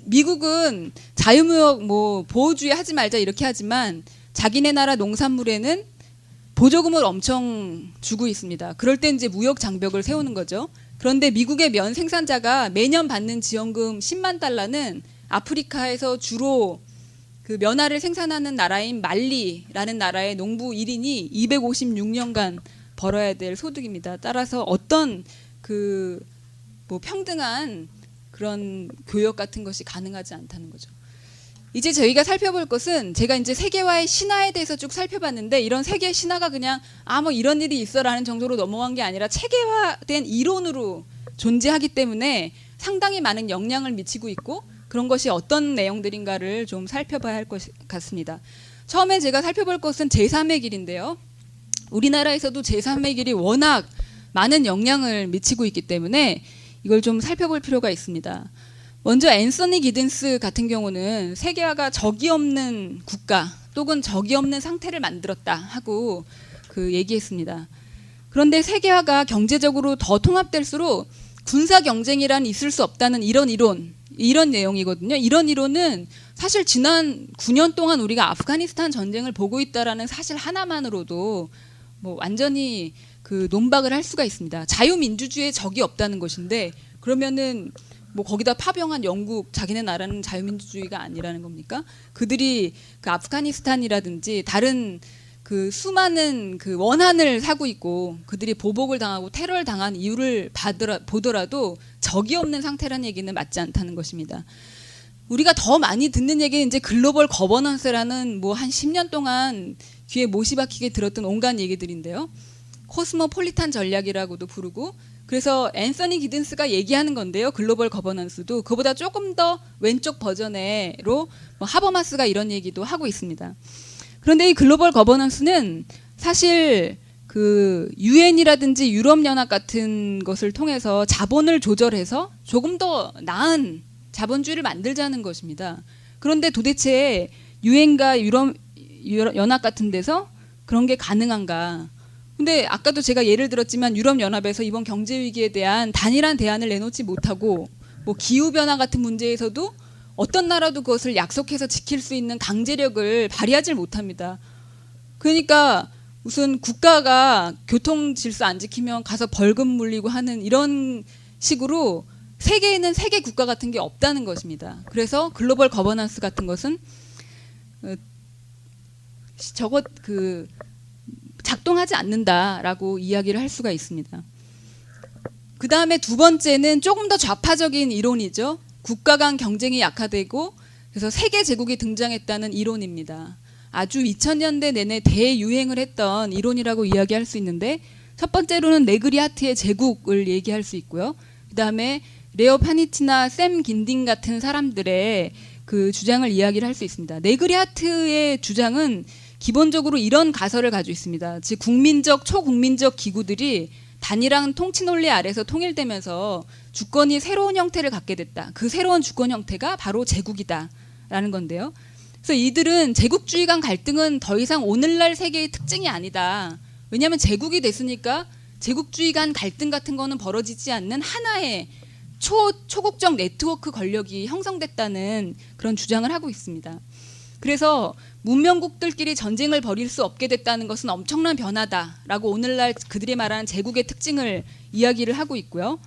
Speaker 2: 미국은 자유무역 뭐 보호주의 하지 말자 이렇게 하지만 자기네 나라 농산물에는 보조금을 엄청 주고 있습니다. 그럴 때 이제 무역 장벽을 세우는 거죠. 그런데 미국의 면 생산자가 매년 받는 지원금 10만 달러는 아프리카에서 주로 그 면화를 생산하는 나라인 말리라는 나라의 농부 1인이 256년간 벌어야 될 소득입니다. 따라서 어떤 그 뭐 평등한 그런 교역 같은 것이 가능하지 않다는 거죠. 이제 저희가 살펴볼 것은 제가 이제 세계화의 신화에 대해서 쭉 살펴봤는데 이런 세계 신화가 그냥 뭐 이런 일이 있어라는 정도로 넘어간 게 아니라 체계화된 이론으로 존재하기 때문에 상당히 많은 영향을 미치고 있고 그런 것이 어떤 내용들인가를 좀 살펴봐야 할 것 같습니다. 처음에 제가 살펴볼 것은 제3의 길인데요. 우리나라에서도 제3의 길이 워낙 많은 영향을 미치고 있기 때문에 이걸 좀 살펴볼 필요가 있습니다. 먼저 앤서니 기든스 같은 경우는 세계화가 적이 없는 국가 또는 적이 없는 상태를 만들었다 하고 얘기했습니다. 그런데 세계화가 경제적으로 더 통합될수록 군사 경쟁이란 있을 수 없다는 이런 내용이거든요. 이런 이론은 사실 지난 9년 동안 우리가 아프가니스탄 전쟁을 보고 있다라는 사실 하나만으로도 뭐 완전히 논박을 할 수가 있습니다. 자유민주주의에 적이 없다는 것인데 그러면은 뭐 거기다 파병한 영국 자기네 나라는 자유민주주의가 아니라는 겁니까? 그들이 아프가니스탄이라든지 다른 수많은 원한을 사고 있고 그들이 보복을 당하고 테러를 당한 이유를 보더라도 적이 없는 상태라는 얘기는 맞지 않다는 것입니다. 우리가 더 많이 듣는 얘기는 이제 글로벌 거버넌스라는 뭐 한 10년 동안 귀에 못이 박히게 들었던 온갖 얘기들인데요. 코스모폴리탄 전략이라고도 부르고 그래서 앤서니 기든스가 얘기하는 건데요. 글로벌 거버넌스도 그보다 조금 더 왼쪽 버전으로 뭐 하버마스가 이런 얘기도 하고 있습니다. 그런데 이 글로벌 거버넌스는 사실 유엔이라든지 유럽연합 같은 것을 통해서 자본을 조절해서 조금 더 나은 자본주의를 만들자는 것입니다. 그런데 도대체 유엔과 유럽연합 같은 데서 그런 게 가능한가? 근데 아까도 제가 예를 들었지만 유럽연합에서 이번 경제위기에 대한 단일한 대안을 내놓지 못하고 뭐 기후변화 같은 문제에서도 어떤 나라도 그것을 약속해서 지킬 수 있는 강제력을 발휘하지 못합니다. 그러니까 무슨 국가가 교통 질서 안 지키면 가서 벌금 물리고 하는 이런 식으로 세계에는 세계 국가 같은 게 없다는 것입니다. 그래서 글로벌 거버넌스 같은 것은 작동하지 않는다라고 이야기를 할 수가 있습니다. 그 다음에 두 번째는 조금 더 좌파적인 이론이죠. 국가 간 경쟁이 약화되고 그래서 세계 제국이 등장했다는 이론입니다. 아주 2000년대 내내 대유행을 했던 이론이라고 이야기할 수 있는데 첫 번째로는 네그리하트의 제국을 얘기할 수 있고요. 그 다음에 레오 파니치나 샘 긴딩 같은 사람들의 주장을 이야기를 할 수 있습니다. 네그리하트의 주장은 기본적으로 이런 가설을 가지고 있습니다. 즉 국민적, 초국민적 기구들이 단일한 통치 논리 아래서 통일되면서 주권이 새로운 형태를 갖게 됐다. 그 새로운 주권 형태가 바로 제국이다라는 건데요. 그래서 이들은 제국주의 간 갈등은 더 이상 오늘날 세계의 특징이 아니다. 왜냐하면 제국이 됐으니까 제국주의 간 갈등 같은 거는 벌어지지 않는 하나의 초국적 네트워크 권력이 형성됐다는 그런 주장을 하고 있습니다. 그래서 문명국들끼리 전쟁을 벌일 수 없게 됐다는 것은 엄청난 변화다라고 오늘날 그들이 말하는 제국의 특징을 이야기를 하고 있고요.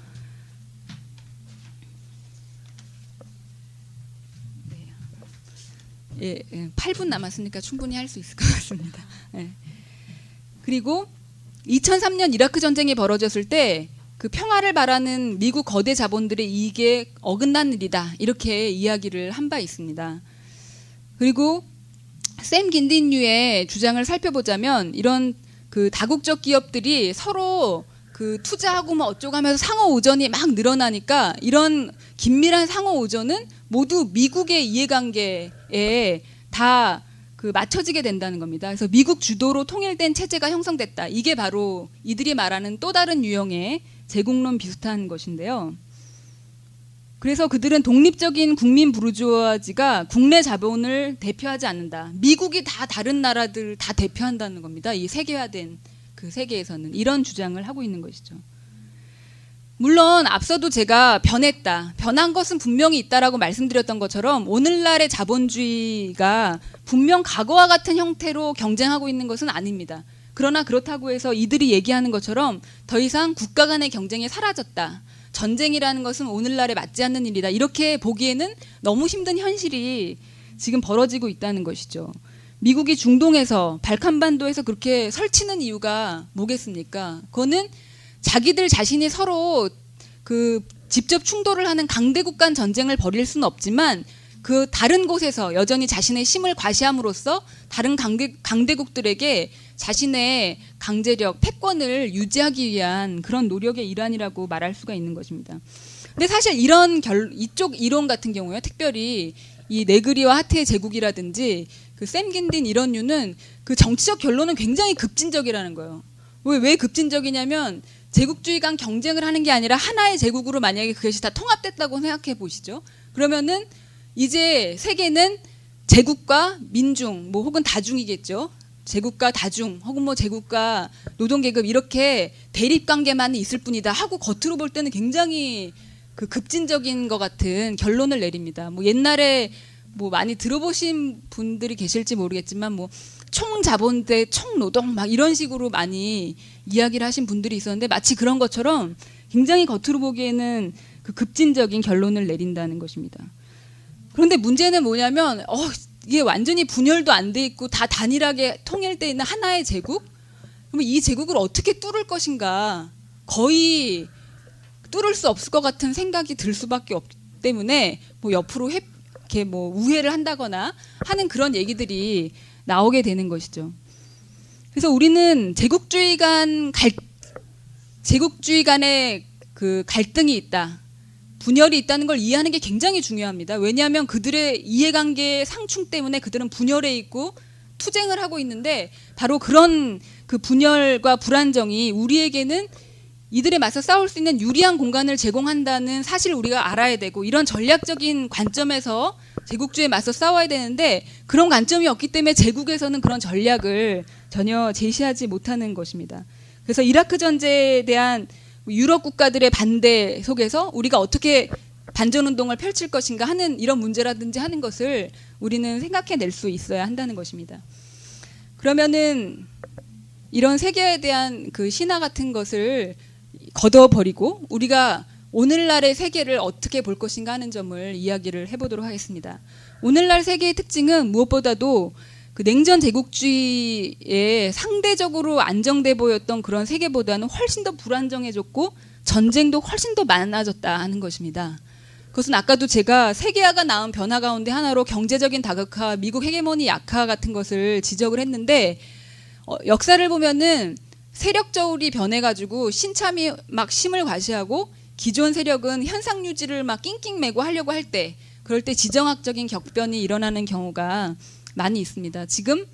Speaker 2: 8분 남았으니까 충분히 할 수 있을 것 같습니다. 그리고 2003년 이라크 전쟁이 벌어졌을 때 평화를 바라는 미국 거대 자본들의 이익에 어긋난 일이다. 이렇게 이야기를 한 바 있습니다. 그리고 샘 긴딘류의 주장을 살펴보자면 이런 다국적 기업들이 서로 투자하고 뭐 어쩌고 하면서 상호 의존이 막 늘어나니까 이런 긴밀한 상호 의존은 모두 미국의 이해관계에 다 맞춰지게 된다는 겁니다. 그래서 미국 주도로 통일된 체제가 형성됐다. 이게 바로 이들이 말하는 또 다른 유형의 제국론 비슷한 것인데요. 그래서 그들은 독립적인 국민 부르주아지가 국내 자본을 대표하지 않는다. 미국이 다 다른 나라들 다 대표한다는 겁니다. 이 세계화된 세계에서는 이런 주장을 하고 있는 것이죠. 물론 앞서도 제가 변한 것은 분명히 있다라고 말씀드렸던 것처럼 오늘날의 자본주의가 분명 과거와 같은 형태로 경쟁하고 있는 것은 아닙니다. 그러나 그렇다고 해서 이들이 얘기하는 것처럼 더 이상 국가 간의 경쟁이 사라졌다. 전쟁이라는 것은 오늘날에 맞지 않는 일이다. 이렇게 보기에는 너무 힘든 현실이 지금 벌어지고 있다는 것이죠. 미국이 중동에서 발칸반도에서 그렇게 설치는 이유가 뭐겠습니까? 그거는 자기들 자신이 서로 직접 충돌을 하는 강대국 간 전쟁을 벌일 수는 없지만 그 다른 곳에서 여전히 자신의 힘을 과시함으로써 다른 강대국들에게 자신의 강제력, 패권을 유지하기 위한 그런 노력의 일환이라고 말할 수가 있는 것입니다. 근데 사실 이쪽 이론 같은 경우에 특별히 이 네그리와 하트의 제국이라든지 그 샘 긴딘 이런 류는 그 정치적 결론은 굉장히 급진적이라는 거예요. 왜 급진적이냐면 제국주의 간 경쟁을 하는 게 아니라 하나의 제국으로 만약에 그것이 다 통합됐다고 생각해 보시죠. 그러면은 이제 세계는 제국과 민중, 뭐 혹은 다중이겠죠. 제국과 다중, 혹은 뭐 제국과 노동계급 이렇게 대립 관계만 있을 뿐이다 하고 겉으로 볼 때는 굉장히 그 급진적인 것 같은 결론을 내립니다. 뭐 옛날에 뭐 많이 들어보신 분들이 계실지 모르겠지만 뭐 총자본 대 총노동 막 이런 식으로 많이 이야기를 하신 분들이 있었는데 마치 그런 것처럼 굉장히 겉으로 보기에는 그 급진적인 결론을 내린다는 것입니다. 그런데 문제는 뭐냐면 이게 완전히 분열도 안 돼 있고 다 단일하게 통일돼 있는 하나의 제국? 그러면 이 제국을 어떻게 뚫을 것인가? 거의 뚫을 수 없을 것 같은 생각이 들 수밖에 없기 때문에 뭐 옆으로 이렇게 뭐 우회를 한다거나 하는 그런 얘기들이 나오게 되는 것이죠. 그래서 우리는 제국주의 간의 그 갈등이 있다. 분열이 있다는 걸 이해하는 게 굉장히 중요합니다. 왜냐하면 그들의 이해관계의 상충 때문에 그들은 분열해 있고 투쟁을 하고 있는데 바로 그런 그 분열과 불안정이 우리에게는 이들에 맞서 싸울 수 있는 유리한 공간을 제공한다는 사실을 우리가 알아야 되고 이런 전략적인 관점에서 제국주의에 맞서 싸워야 되는데 그런 관점이 없기 때문에 제국에서는 그런 전략을 전혀 제시하지 못하는 것입니다. 그래서 이라크 전쟁에 대한 유럽 국가들의 반대 속에서 우리가 어떻게 반전운동을 펼칠 것인가 하는 이런 문제라든지 하는 것을 우리는 생각해낼 수 있어야 한다는 것입니다. 그러면은 이런 세계에 대한 그 신화 같은 것을 걷어버리고 우리가 오늘날의 세계를 어떻게 볼 것인가 하는 점을 이야기를 해보도록 하겠습니다. 오늘날 세계의 특징은 무엇보다도 그 냉전 제국주의에 상대적으로 안정돼 보였던 그런 세계보다는 훨씬 더 불안정해졌고 전쟁도 훨씬 더 많아졌다 하는 것입니다. 그것은 아까도 제가 세계화가 낳은 변화 가운데 하나로 경제적인 다극화, 미국 헤게모니 약화 같은 것을 지적을 했는데 역사를 보면은 세력저울이 변해가지고 신참이 막 힘을 과시하고 기존 세력은 현상 유지를 막 낑낑매고 하려고 할 때 그럴 때 지정학적인 격변이 일어나는 경우가 많이 있습니다. 지금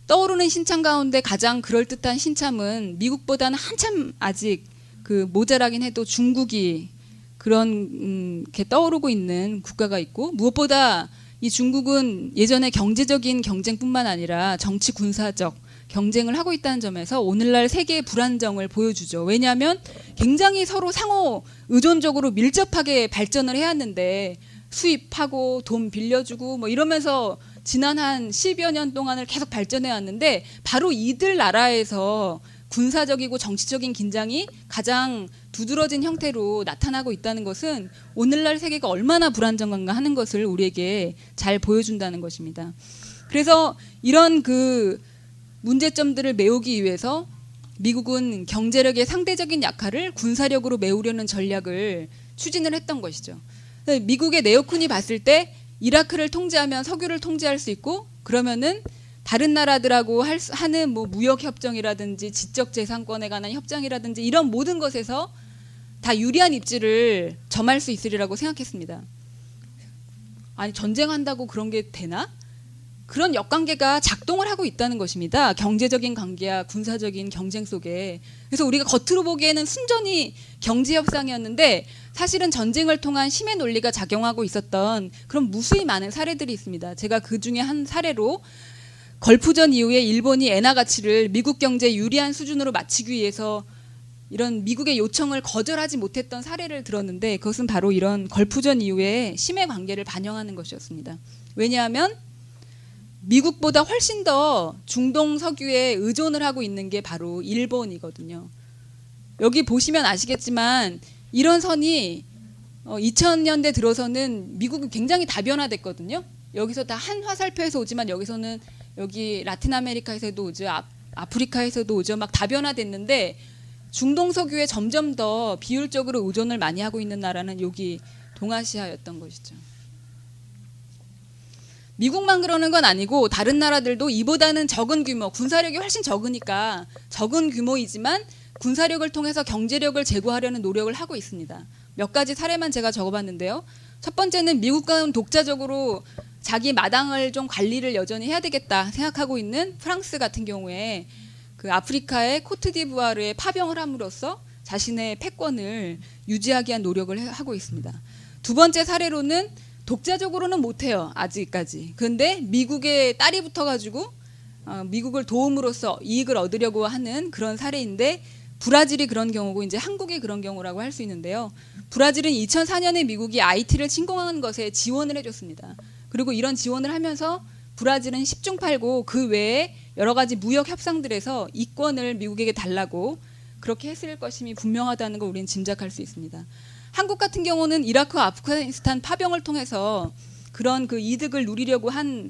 Speaker 2: 떠오르는 신참 가운데 가장 그럴듯한 신참은 미국보다는 한참 아직 그 모자라긴 해도 중국이 그런 게 떠오르고 있는 국가가 있고 무엇보다 이 중국은 예전에 경제적인 경쟁뿐만 아니라 정치 군사적 경쟁을 하고 있다는 점에서 오늘날 세계의 불안정을 보여주죠. 왜냐하면 굉장히 서로 상호 의존적으로 밀접하게 발전을 해왔는데 수입하고 돈 빌려주고 뭐 이러면서 지난 한 10여 년 동안을 계속 발전해 왔는데 바로 이들 나라에서 군사적이고 정치적인 긴장이 가장 두드러진 형태로 나타나고 있다는 것은 오늘날 세계가 얼마나 불안정한가 하는 것을 우리에게 잘 보여준다는 것입니다. 그래서 이런 그 문제점들을 메우기 위해서 미국은 경제력의 상대적인 약화를 군사력으로 메우려는 전략을 추진을 했던 것이죠. 미국의 네오콘이 봤을 때 이라크를 통제하면 석유를 통제할 수 있고 그러면은 다른 나라들하고 하는 뭐 무역 협정이라든지 지적 재산권에 관한 협정이라든지 이런 모든 것에서 다 유리한 입지를 점할 수 있으리라고 생각했습니다. 아니 전쟁한다고 그런 게 되나? 그런 역관계가 작동을 하고 있다는 것입니다. 경제적인 관계와 군사적인 경쟁 속에. 그래서 우리가 겉으로 보기에는 순전히 경제 협상이었는데 사실은 전쟁을 통한 힘의 논리가 작용하고 있었던 그런 무수히 많은 사례들이 있습니다. 제가 그 중에 한 사례로 걸프전 이후에 일본이 엔화 가치를 미국 경제에 유리한 수준으로 맞추기 위해서 이런 미국의 요청을 거절하지 못했던 사례를 들었는데 그것은 바로 이런 걸프전 이후에 힘의 관계를 반영하는 것이었습니다. 왜냐하면 미국보다 훨씬 더 중동 석유에 의존을 하고 있는 게 바로 일본이거든요. 여기 보시면 아시겠지만 이런 선이 2000년대 들어서는 미국이 굉장히 다변화됐거든요. 여기서 다 한 화살표에서 오지만 여기서는 여기 라틴 아메리카에서도 오죠. 아프리카에서도 오죠. 막 다변화됐는데 중동 석유에 점점 더 비율적으로 의존을 많이 하고 있는 나라는 여기 동아시아였던 것이죠. 미국만 그러는 건 아니고 다른 나라들도 이보다는 적은 규모, 군사력이 훨씬 적으니까 적은 규모이지만 군사력을 통해서 경제력을 제고하려는 노력을 하고 있습니다. 몇 가지 사례만 제가 적어봤는데요. 첫 번째는 미국과는 독자적으로 자기 마당을 좀 관리를 여전히 해야 되겠다 생각하고 있는 프랑스 같은 경우에 그 아프리카의 코트디부아르에 파병을 함으로써 자신의 패권을 유지하기 위한 노력을 하고 있습니다. 두 번째 사례로는 독자적으로는 못해요. 아직까지. 그런데 미국의 딸이 붙어가지고 미국을 도움으로써 이익을 얻으려고 하는 그런 사례인데 브라질이 그런 경우고 이제 한국이 그런 경우라고 할 수 있는데요. 브라질은 2004년에 미국이 IT를 침공한 것에 지원을 해줬습니다. 그리고 이런 지원을 하면서 브라질은 10중 8구 그 외에 여러 가지 무역 협상들에서 이권을 미국에게 달라고 그렇게 했을 것임이 분명하다는 걸 우리는 짐작할 수 있습니다. 한국 같은 경우는 이라크와 아프가니스탄 파병을 통해서 그런 그 이득을 누리려고 한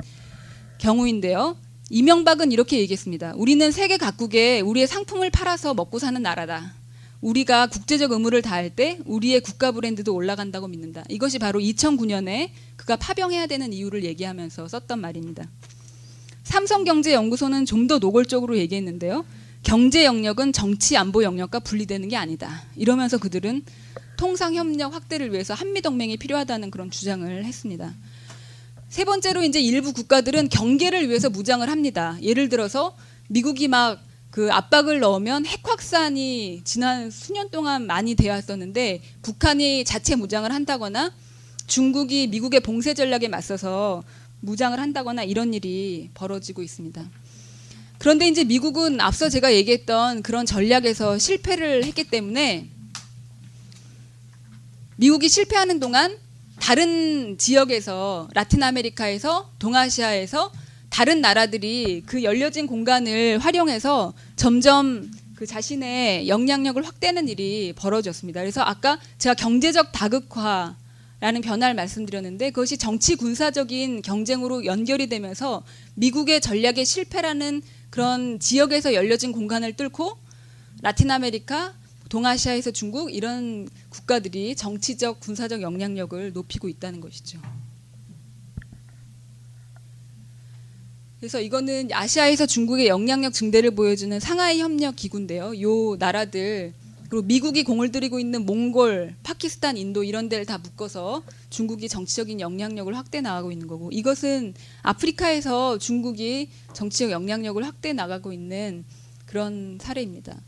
Speaker 2: 경우인데요. 이명박은 이렇게 얘기했습니다. 우리는 세계 각국에 우리의 상품을 팔아서 먹고 사는 나라다. 우리가 국제적 의무를 다할 때 우리의 국가 브랜드도 올라간다고 믿는다. 이것이 바로 2009년에 그가 파병해야 되는 이유를 얘기하면서 썼던 말입니다. 삼성경제연구소는 좀 더 노골적으로 얘기했는데요. 경제 영역은 정치 안보 영역과 분리되는 게 아니다. 이러면서 그들은 통상협력 확대를 위해서 한미동맹이 필요하다는 그런 주장을 했습니다. 세 번째로 이제 일부 국가들은 경계를 위해서 무장을 합니다. 예를 들어서 미국이 막 그 압박을 넣으면 핵 확산이 지난 수년 동안 많이 되었었는데 북한이 자체 무장을 한다거나 중국이 미국의 봉쇄 전략에 맞서서 무장을 한다거나 이런 일이 벌어지고 있습니다. 그런데 이제 미국은 앞서 제가 얘기했던 그런 전략에서 실패를 했기 때문에 미국이 실패하는 동안 다른 지역에서 라틴 아메리카에서 동아시아에서 다른 나라들이 그 열려진 공간을 활용해서 점점 그 자신의 영향력을 확대하는 일이 벌어졌습니다. 그래서 아까 제가 경제적 다극화라는 변화를 말씀드렸는데 그것이 정치 군사적인 경쟁으로 연결이 되면서 미국의 전략의 실패라는 그런 지역에서 열려진 공간을 뚫고 라틴 아메리카, 동아시아에서 중국 이런 국가들이 정치적 군사적 영향력을 높이고 있다는 것이죠. 그래서 이거는 아시아에서 중국의 영향력 증대를 보여주는 상하이 협력 기구인데요. 이 나라들 그리고 미국이 공을 들이고 있는 몽골, 파키스탄, 인도 이런 데를 다 묶어서 중국이 정치적인 영향력을 확대 나가고 있는 거고 이것은 아프리카에서 중국이 정치적 영향력을 확대 나가고 있는 그런 사례입니다.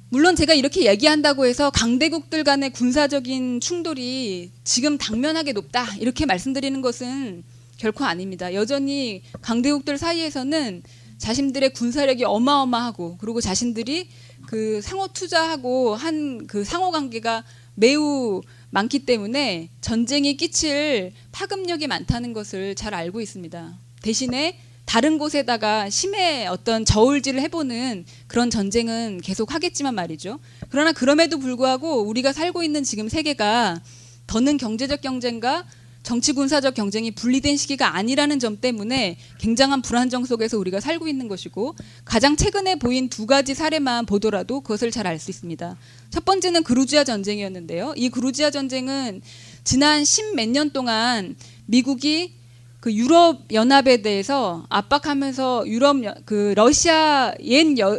Speaker 2: 물론 제가 이렇게 얘기한다고 해서 강대국들 간의 군사적인 충돌이 지금 당면하게 높다 이렇게 말씀드리는 것은 결코 아닙니다. 여전히 강대국들 사이에서는 자신들의 군사력이 어마어마하고 그리고 자신들이 그 상호 투자하고 한 그 상호 관계가 매우 많기 때문에 전쟁이 끼칠 파급력이 많다는 것을 잘 알고 있습니다. 대신에 다른 곳에다가 심해 어떤 저울질을 해보는 그런 전쟁은 계속 하겠지만 말이죠. 그러나 그럼에도 불구하고 우리가 살고 있는 지금 세계가 더는 경제적 경쟁과 정치 군사적 경쟁이 분리된 시기가 아니라는 점 때문에 굉장한 불안정 속에서 우리가 살고 있는 것이고 가장 최근에 보인 두 가지 사례만 보더라도 그것을 잘 알 수 있습니다. 첫 번째는 그루지아 전쟁이었는데요. 이 그루지아 전쟁은 지난 10 몇 년 동안 미국이 그 유럽 연합에 대해서 압박하면서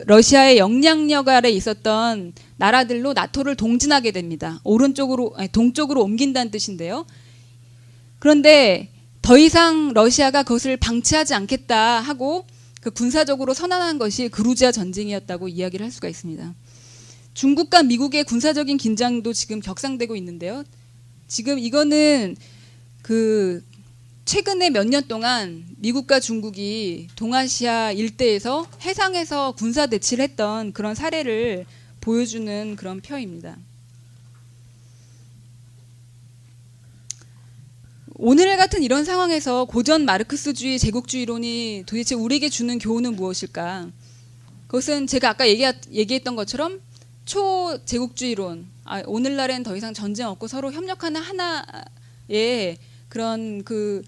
Speaker 2: 러시아의 영향력 아래 있었던 나라들로 나토를 동진하게 됩니다. 동쪽으로 옮긴다는 뜻인데요. 그런데 더 이상 러시아가 그것을 방치하지 않겠다 하고 그 군사적으로 선언한 것이 그루지아 전쟁이었다고 이야기를 할 수가 있습니다. 중국과 미국의 군사적인 긴장도 지금 격상되고 있는데요. 지금 이거는 그 최근에 몇 년 동안 미국과 중국이 동아시아 일대에서 해상에서 군사 대치를 했던 그런 사례를 보여주는 그런 표입니다. 오늘 같은 이런 상황에서 고전 마르크스주의 제국주의론이 도대체 우리에게 주는 교훈은 무엇일까? 그것은 제가 아까 얘기했던 것처럼 초제국주의론, 오늘날엔 더 이상 전쟁 없고 서로 협력하는 하나의 그런 그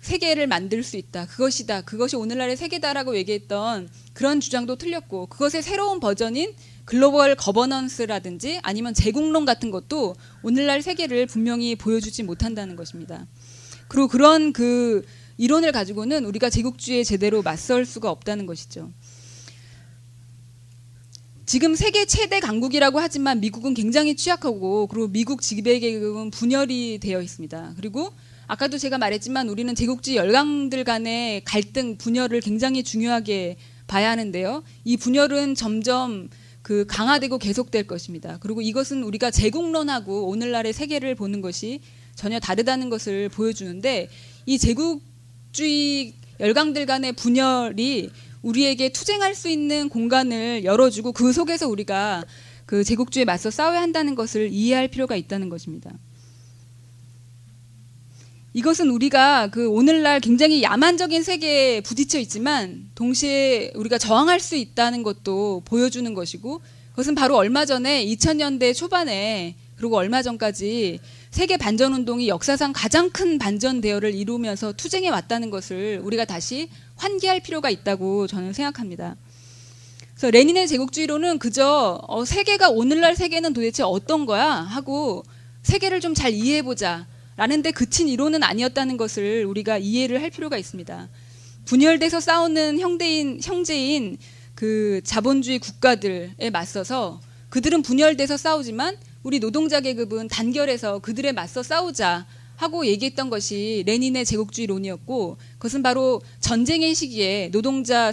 Speaker 2: 세계를 만들 수 있다. 그것이다. 그것이 오늘날의 세계다라고 얘기했던 그런 주장도 틀렸고 그것의 새로운 버전인 글로벌 거버넌스라든지 아니면 제국론 같은 것도 오늘날 세계를 분명히 보여주지 못한다는 것입니다. 그리고 그런 그 이론을 가지고는 우리가 제국주의에 제대로 맞설 수가 없다는 것이죠. 지금 세계 최대 강국이라고 하지만 미국은 굉장히 취약하고, 그리고 미국 지배계급은 분열이 되어 있습니다. 그리고 아까도 제가 말했지만 우리는 제국주의 열강들 간의 갈등, 분열을 굉장히 중요하게 봐야 하는데요. 이 분열은 점점 강화되고 계속될 것입니다. 그리고 이것은 우리가 제국론하고 오늘날의 세계를 보는 것이 전혀 다르다는 것을 보여주는데, 이 제국주의 열강들 간의 분열이 우리에게 투쟁할 수 있는 공간을 열어주고, 그 속에서 우리가 그 제국주의에 맞서 싸워야 한다는 것을 이해할 필요가 있다는 것입니다. 이것은 우리가 오늘날 굉장히 야만적인 세계에 부딪혀 있지만 동시에 우리가 저항할 수 있다는 것도 보여주는 것이고, 그것은 바로 얼마 전에 2000년대 초반에, 그리고 얼마 전까지 세계 반전운동이 역사상 가장 큰 반전 대열을 이루면서 투쟁해 왔다는 것을 우리가 다시 환기할 필요가 있다고 저는 생각합니다. 그래서 레닌의 제국주의론은 그저 세계가, 오늘날 세계는 도대체 어떤 거야 하고 세계를 좀 잘 이해해보자 라는데 그친 이론은 아니었다는 것을 우리가 이해를 할 필요가 있습니다. 분열돼서 싸우는 형제인 그 자본주의 국가들에 맞서서, 그들은 분열돼서 싸우지만 우리 노동자 계급은 단결해서 그들에 맞서 싸우자 하고 얘기했던 것이 레닌의 제국주의론이었고, 그것은 바로 전쟁의 시기에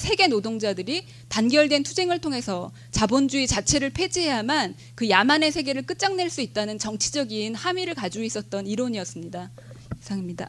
Speaker 2: 세계 노동자들이 단결된 투쟁을 통해서 자본주의 자체를 폐지해야만 그 야만의 세계를 끝장낼 수 있다는 정치적인 함의를 가지고 있었던 이론이었습니다. 이상입니다.